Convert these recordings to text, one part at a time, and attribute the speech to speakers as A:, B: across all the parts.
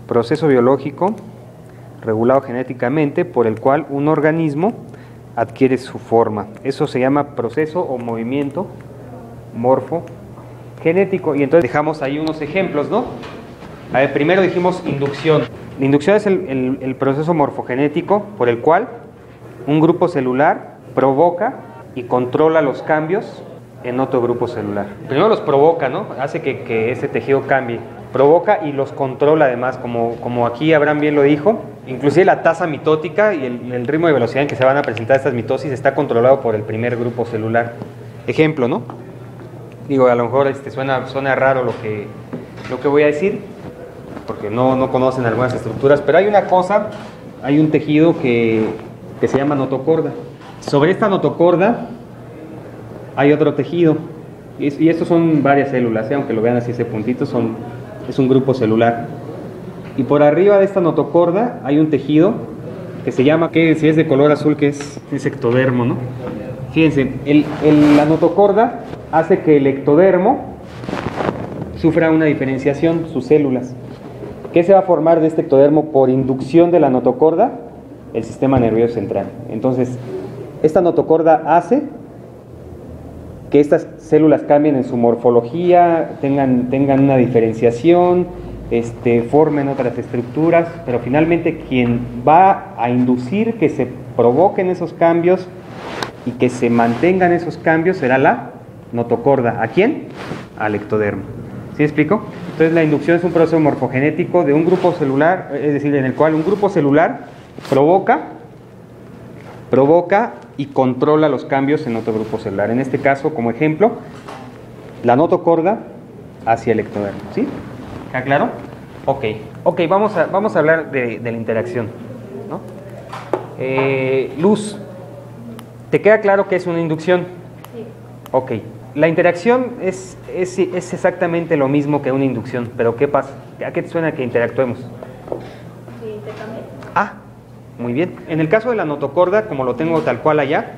A: Proceso biológico regulado genéticamente por el cual un organismo adquiere su forma. Eso se llama proceso o movimiento morfogenético. Y entonces dejamos ahí unos ejemplos, ¿no? A ver, primero dijimos inducción. La inducción es el proceso morfogenético por el cual un grupo celular provoca y controla los cambios en otro grupo celular. Primero los provoca, ¿no? Hace que ese tejido cambie. Provoca y los controla además, como aquí Abraham bien lo dijo. Inclusive la tasa mitótica y el ritmo de velocidad en que se van a presentar estas mitosis está controlado por el primer grupo celular. Ejemplo, ¿no? Digo, a lo mejor suena raro lo que voy a decir, porque no conocen algunas estructuras, pero hay un tejido que se llama notocorda. Sobre esta notocorda hay otro tejido, y estos son varias células, aunque lo vean así, ese puntito es un grupo celular. Y por arriba de esta notocorda hay un tejido que se llama, que si es de color azul, que es ectodermo, ¿no? Fíjense, la notocorda hace que el ectodermo sufra una diferenciación, sus células. ¿Qué se va a formar de este ectodermo por inducción de la notocorda? El sistema nervioso central. Entonces, esta notocorda hace que estas células cambien en su morfología, tengan una diferenciación, formen otras estructuras, pero finalmente quien va a inducir que se provoquen esos cambios y que se mantengan esos cambios será la notocorda. ¿A quién? Al ectodermo. ¿Sí me explico? Entonces la inducción es un proceso morfogenético de un grupo celular, es decir, en el cual un grupo celular provoca y controla los cambios en otro grupo celular. En este caso, como ejemplo, la notocorda hacia el ectodermo. ¿Sí? ¿Está claro? Ok, vamos a hablar de la interacción, ¿no? Luz, ¿te queda claro qué es una inducción? Sí. Ok, la interacción es exactamente lo mismo que una inducción, pero ¿qué pasa? ¿A qué te suena que interactuemos?
B: Sí, intercambio.
A: Muy bien. En el caso de la notocorda, como lo tengo tal cual allá,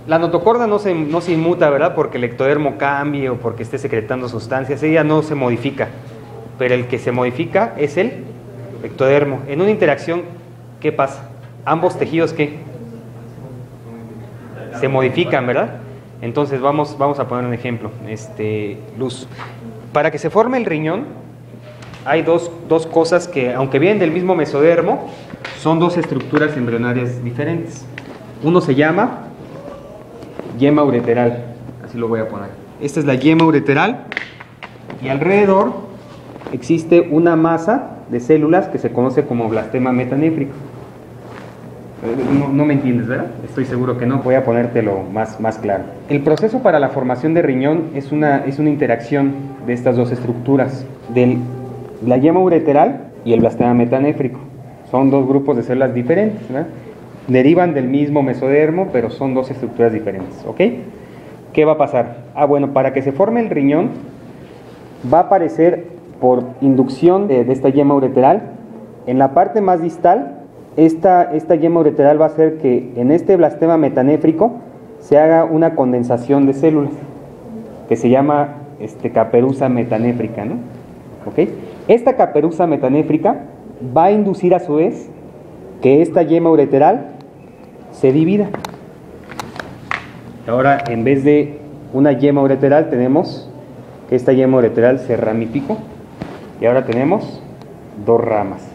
A: la notocorda no se inmuta, ¿verdad? Porque el ectodermo cambie o porque esté secretando sustancias, ella no se modifica. Pero el que se modifica es el ectodermo. En una interacción, ¿qué pasa? Ambos tejidos, ¿qué? Se modifican, ¿verdad? Entonces vamos a poner un ejemplo. Luz. Para que se forme el riñón, hay dos cosas que, aunque vienen del mismo mesodermo, son dos estructuras embrionarias diferentes. Uno se llama yema ureteral, así lo voy a poner. Esta es la yema ureteral y alrededor existe una masa de células que se conoce como blastema metanéfrico. No me entiendes, ¿verdad? Estoy seguro que no. Voy a ponértelo más claro. El proceso para la formación de riñón es una interacción de estas dos estructuras, de la yema ureteral y el blastema metanéfrico. Son dos grupos de células diferentes, ¿verdad? Derivan del mismo mesodermo, pero son dos estructuras diferentes, ¿ok? ¿Qué va a pasar? Bueno, para que se forme el riñón, va a aparecer por inducción de esta yema ureteral, en la parte más distal, esta yema ureteral va a hacer que en este blastema metanéfrico se haga una condensación de células, que se llama caperuza metanéfrica, ¿no? ¿Ok? Esta caperuza metanéfrica va a inducir a su vez que esta yema ureteral se divida. Ahora, en vez de una yema ureteral, tenemos que esta yema ureteral se ramificó y ahora tenemos dos ramas.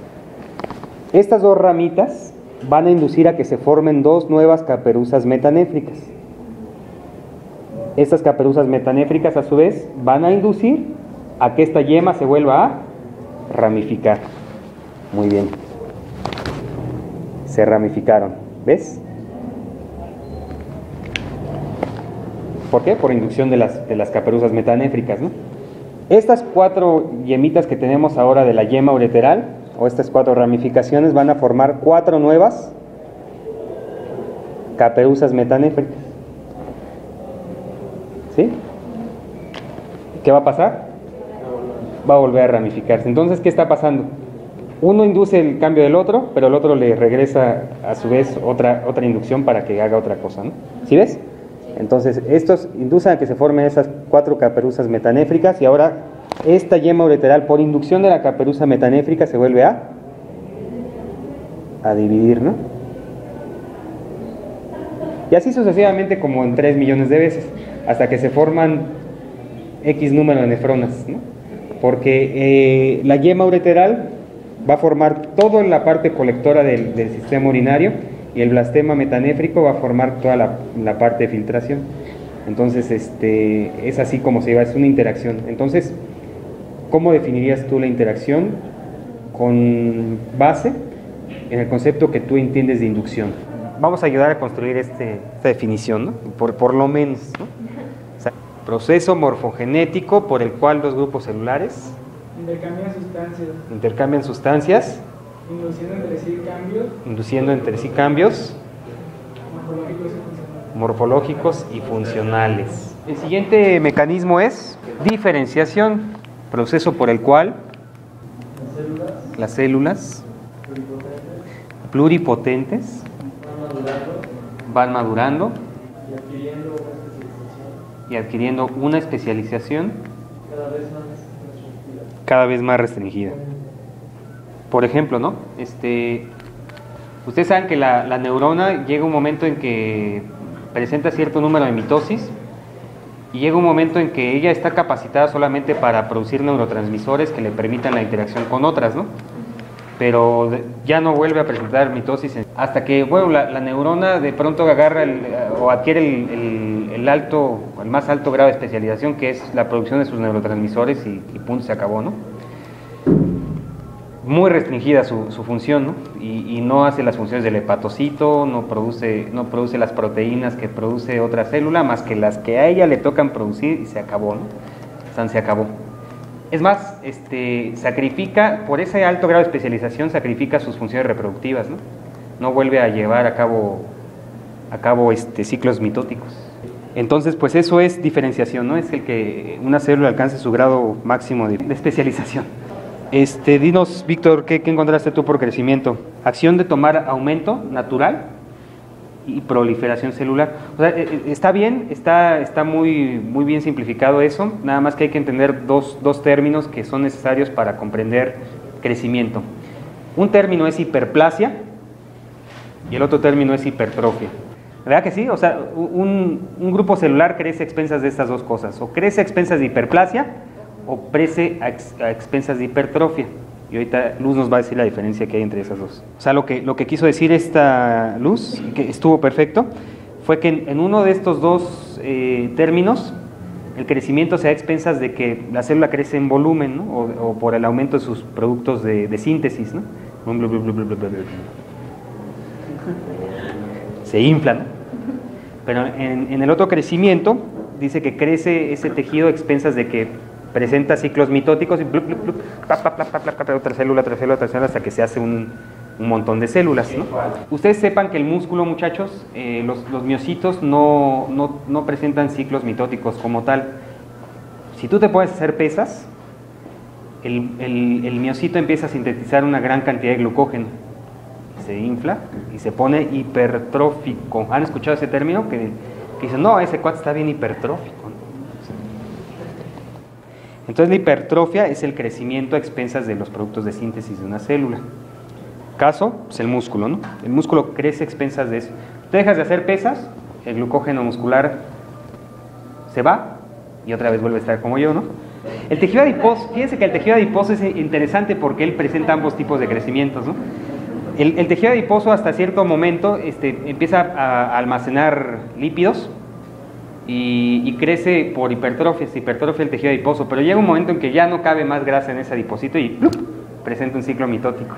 A: Estas dos ramitas van a inducir a que se formen dos nuevas caperuzas metanéfricas. Estas caperuzas metanéfricas, a su vez, van a inducir a que esta yema se vuelva a ramificar. Muy bien. Se ramificaron. ¿Ves? ¿Por qué? Por inducción de las caperuzas metanéfricas, ¿no? Estas cuatro yemitas que tenemos ahora de la yema ureteral, o estas cuatro ramificaciones, van a formar cuatro nuevas caperuzas metanéfricas. ¿Sí? ¿Qué va a pasar? Va a volver a ramificarse. Entonces, ¿qué está pasando? Uno induce el cambio del otro, pero el otro le regresa a su vez otra inducción para que haga otra cosa, ¿no? ¿Sí ves? Entonces, estos inducen a que se formen esas cuatro caperuzas metanéfricas y ahora esta yema ureteral por inducción de la caperuza metanéfrica se vuelve a dividir, ¿no? Y así sucesivamente como en 3 millones de veces, hasta que se forman X número de nefronas, ¿no? Porque la yema ureteral va a formar toda la parte colectora del sistema urinario y el blastema metanéfrico va a formar toda la parte de filtración. Entonces, es así como se lleva, es una interacción. Entonces, ¿cómo definirías tú la interacción con base en el concepto que tú entiendes de inducción? Vamos a ayudar a construir esta definición, ¿no? Por lo menos, ¿no? O sea, proceso morfogenético por el cual dos grupos celulares intercambian sustancias, induciendo entre sí cambios morfológicos y funcionales. El siguiente mecanismo es diferenciación, proceso por el cual las células pluripotentes van madurando y adquiriendo una especialización cada vez más restringida. Por ejemplo, ¿no? Ustedes saben que la neurona llega un momento en que presenta cierto número de mitosis y llega un momento en que ella está capacitada solamente para producir neurotransmisores que le permitan la interacción con otras, ¿no? Pero ya no vuelve a presentar mitosis hasta que, bueno, la neurona de pronto agarra o adquiere el más alto grado de especialización, que es la producción de sus neurotransmisores y punto, se acabó, ¿no? Muy restringida su función, ¿no? Y no hace las funciones del hepatocito, no produce las proteínas que produce otra célula, más que las que a ella le tocan producir, y se acabó, ¿no? Se acabó. Es más, sacrifica, por ese alto grado de especialización, sacrifica sus funciones reproductivas, ¿no? No vuelve a llevar a cabo ciclos mitóticos. Entonces, pues eso es diferenciación, ¿no? Es el que una célula alcance su grado máximo de especialización. Dinos, Víctor, ¿qué encontraste tú por crecimiento? Acción de tomar aumento natural y proliferación celular. O sea, está bien, está muy bien simplificado eso, nada más que hay que entender dos términos que son necesarios para comprender crecimiento. Un término es hiperplasia y el otro término es hipertrofia. ¿Verdad que sí? O sea, un grupo celular crece a expensas de estas dos cosas, o crece a expensas de hiperplasia o crece a expensas de hipertrofia. Y ahorita Luz nos va a decir la diferencia que hay entre esas dos. O sea, lo que quiso decir esta Luz, que estuvo perfecto, fue que en uno de estos dos términos, el crecimiento se da a expensas de que la célula crece en volumen, ¿no? o por el aumento de sus productos de síntesis, ¿no? Se infla, ¿no? Pero en el otro crecimiento dice que crece ese tejido a expensas de que presenta ciclos mitóticos y otra célula hasta que se hace un montón de células, ¿no? Ustedes sepan que el músculo, muchachos, los miocitos no presentan ciclos mitóticos como tal. Si tú te puedes hacer pesas, el miocito empieza a sintetizar una gran cantidad de glucógeno, se infla y se pone hipertrófico. ¿Han escuchado ese término? Que dicen, no, ese cuate está bien hipertrófico, ¿no? Entonces la hipertrofia es el crecimiento a expensas de los productos de síntesis de una célula. Caso, pues el músculo, ¿no? El músculo crece a expensas de eso. Tú dejas de hacer pesas, el glucógeno muscular se va y otra vez vuelve a estar como yo, ¿no? El tejido adiposo, fíjense que el tejido adiposo es interesante porque él presenta ambos tipos de crecimientos, ¿no? El tejido adiposo hasta cierto momento empieza a almacenar lípidos y crece por hipertrofia, se hipertrofia el tejido adiposo, pero llega un momento en que ya no cabe más grasa en ese adiposito y ¡plup!, presenta un ciclo mitótico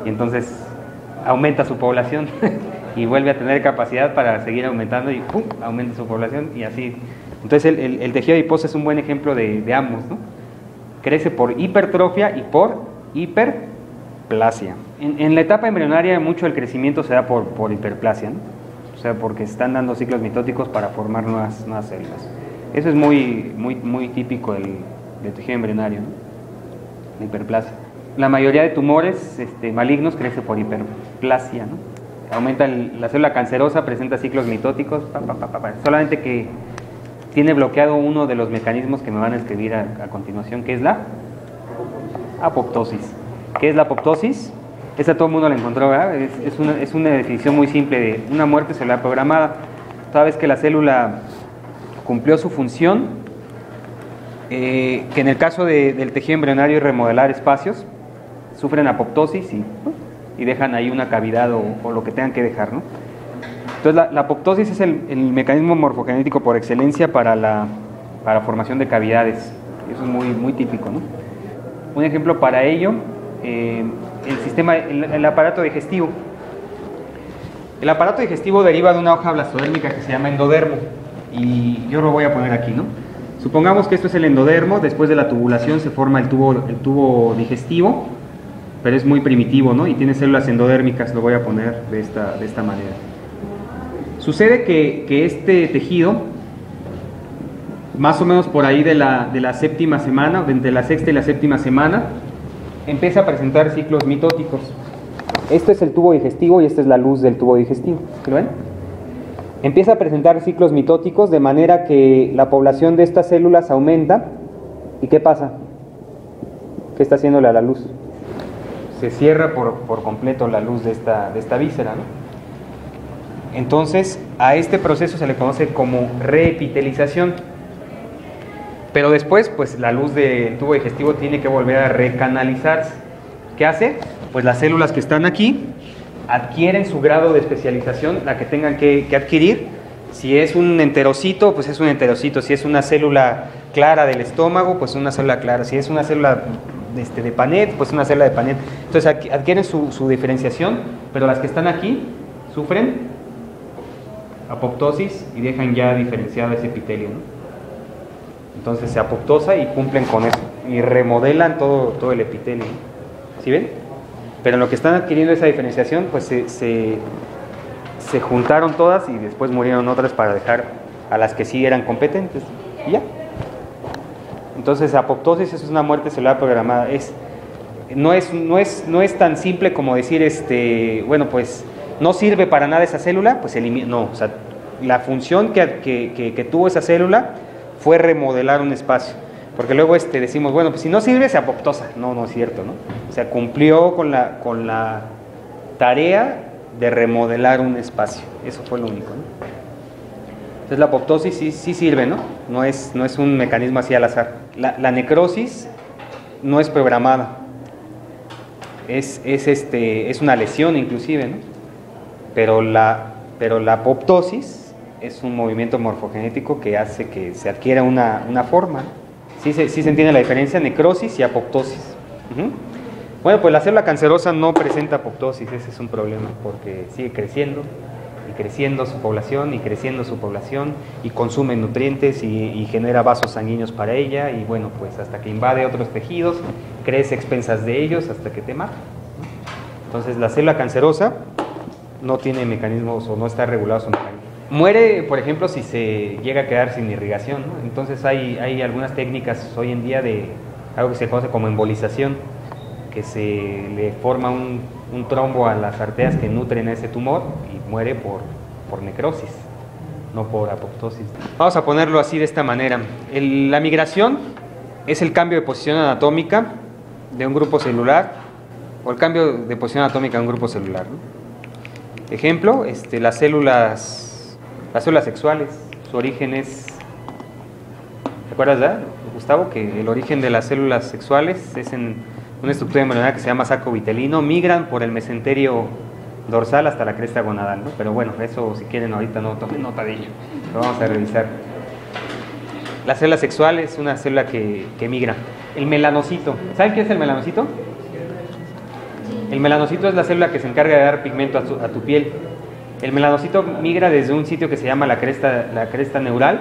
A: y entonces aumenta su población y vuelve a tener capacidad para seguir aumentando y ¡pum!, aumenta su población y así. Entonces el tejido adiposo es un buen ejemplo de ambos, ¿no? Crece por hipertrofia y por hiperplasia. En la etapa embrionaria mucho el crecimiento se da por hiperplasia, ¿no? O sea, porque están dando ciclos mitóticos para formar nuevas células. Eso es muy típico del tejido embrionario, ¿no? La hiperplasia. La mayoría de tumores malignos crece por hiperplasia, ¿no? Aumenta la célula cancerosa, presenta ciclos mitóticos, solamente que tiene bloqueado uno de los mecanismos que me van a escribir a continuación, que es la apoptosis. ¿Qué es la apoptosis? Esta todo el mundo la encontró, ¿verdad? Es una definición muy simple de una muerte celular programada. Toda vez que la célula cumplió su función, que en el caso del tejido embrionario y remodelar espacios, sufren apoptosis y dejan ahí una cavidad o lo que tengan que dejar, ¿no? Entonces la apoptosis es el mecanismo morfogenético por excelencia para la formación de cavidades. Eso es muy típico, ¿no? Un ejemplo para ello, el aparato digestivo. El aparato digestivo deriva de una hoja blastodérmica que se llama endodermo, y yo lo voy a poner aquí, ¿no? Supongamos que esto es el endodermo. Después de la tubulación se forma el tubo digestivo, pero es muy primitivo, ¿no? Y tiene células endodérmicas. Lo voy a poner de esta manera. Sucede que este tejido, más o menos por ahí de la séptima semana, entre la sexta y la séptima semana, empieza a presentar ciclos mitóticos. Este es el tubo digestivo y esta es la luz del tubo digestivo. ¿Lo ven? Empieza a presentar ciclos mitóticos de manera que la población de estas células aumenta. ¿Y qué pasa? ¿Qué está haciéndole a la luz? Se cierra por completo la luz de esta víscera, ¿no? Entonces, a este proceso se le conoce como reepitelización. Pero después, pues la luz del tubo digestivo tiene que volver a recanalizarse. ¿Qué hace? Pues las células que están aquí adquieren su grado de especialización, la que tengan que adquirir. Si es un enterocito, pues es un enterocito. Si es una célula clara del estómago, pues una célula clara. Si es una célula de Panet, pues una célula de Panet. Entonces adquieren su diferenciación, pero las que están aquí sufren apoptosis y dejan ya diferenciado ese epitelio, ¿no? Entonces se apoptosa y cumplen con eso y remodelan todo el epitelio, ¿no? ¿Sí ven? Pero en lo que están adquiriendo esa diferenciación, pues se juntaron todas y después murieron otras para dejar a las que sí eran competentes y ya. Entonces apoptosis es una muerte celular programada. No es tan simple como decir bueno, pues no sirve para nada esa célula, pues elimina. No, o sea, la función que tuvo esa célula fue remodelar un espacio. Porque luego decimos, bueno, pues si no sirve, se apoptosa. No es cierto, ¿no? O sea, cumplió con la tarea de remodelar un espacio. Eso fue lo único, ¿no? Entonces la apoptosis sí sirve, ¿no? No es un mecanismo así al azar. La necrosis no es programada. Es una lesión inclusive, ¿no? Pero la apoptosis es un movimiento morfogenético que hace que se adquiera una forma. ¿Sí se entiende la diferencia? Necrosis y apoptosis. Bueno, pues la célula cancerosa no presenta apoptosis. Ese es un problema porque sigue creciendo y creciendo su población y creciendo su población y consume nutrientes y genera vasos sanguíneos para ella y bueno, pues hasta que invade otros tejidos, crece a expensas de ellos hasta que te mata. Entonces la célula cancerosa no tiene mecanismos o no está regulado su mecanismo. Muere, por ejemplo, si se llega a quedar sin irrigación, ¿no? Entonces hay algunas técnicas hoy en día de algo que se conoce como embolización, que se le forma un trombo a las arterias que nutren a ese tumor y muere por necrosis, no por apoptosis. Vamos a ponerlo así de esta manera. La migración es el cambio de posición anatómica de un grupo celular o el cambio de posición anatómica de un grupo celular, ¿no? Ejemplo, las células sexuales, su origen es, ¿te acuerdas, Gustavo? Que el origen de las células sexuales es en una estructura embrionaria que se llama saco vitelino, migran por el mesenterio dorsal hasta la cresta gonadal, ¿no? Pero bueno, eso si quieren ahorita no tomen nota de ello, lo vamos a revisar. La célula sexual es una célula que migra. El melanocito, ¿saben qué es el melanocito? El melanocito es la célula que se encarga de dar pigmento a tu piel. El melanocito migra desde un sitio que se llama la cresta neural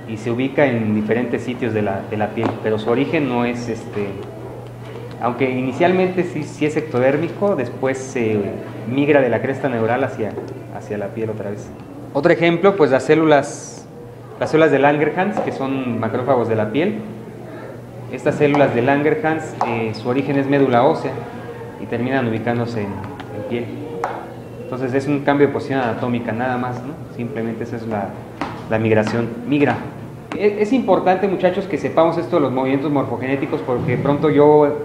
A: y se ubica en diferentes sitios de la piel, pero su origen no es aunque inicialmente sí es ectodérmico, después se migra de la cresta neural hacia la piel otra vez. Otro ejemplo, pues las células de Langerhans, que son macrófagos de la piel. Estas células de Langerhans, su origen es médula ósea y terminan ubicándose en piel. Entonces es un cambio de posición anatómica nada más, ¿no? Simplemente esa es la migración. Migra. Es importante, muchachos, que sepamos esto de los movimientos morfogenéticos, porque pronto yo,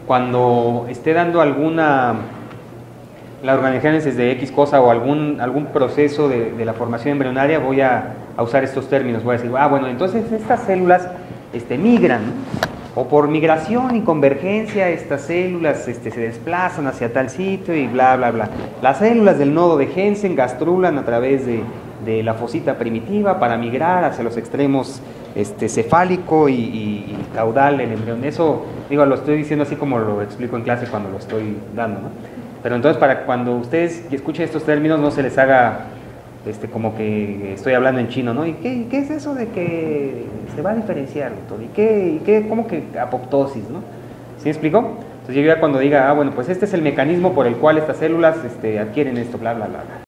A: cuando esté dando la organogénesis de X cosa o algún proceso de la formación embrionaria, voy a usar estos términos. Voy a decir, bueno, entonces estas células migran, o por migración y convergencia estas células se desplazan hacia tal sitio y bla, bla, bla. Las células del nodo de Hensen gastrulan a través de la fosita primitiva para migrar hacia los extremos cefálico y caudal del embrión. Eso, digo, lo estoy diciendo así como lo explico en clase cuando lo estoy dando, ¿no? Pero entonces, para cuando ustedes escuchen estos términos, no se les haga como que estoy hablando en chino, ¿no? ¿Y qué es eso de que se va a diferenciar, doctor? ¿Y qué cómo que apoptosis, ¿no? ¿Sí me explico? Entonces yo ya cuando diga, bueno, pues este es el mecanismo por el cual estas células adquieren esto, bla, bla, bla, bla.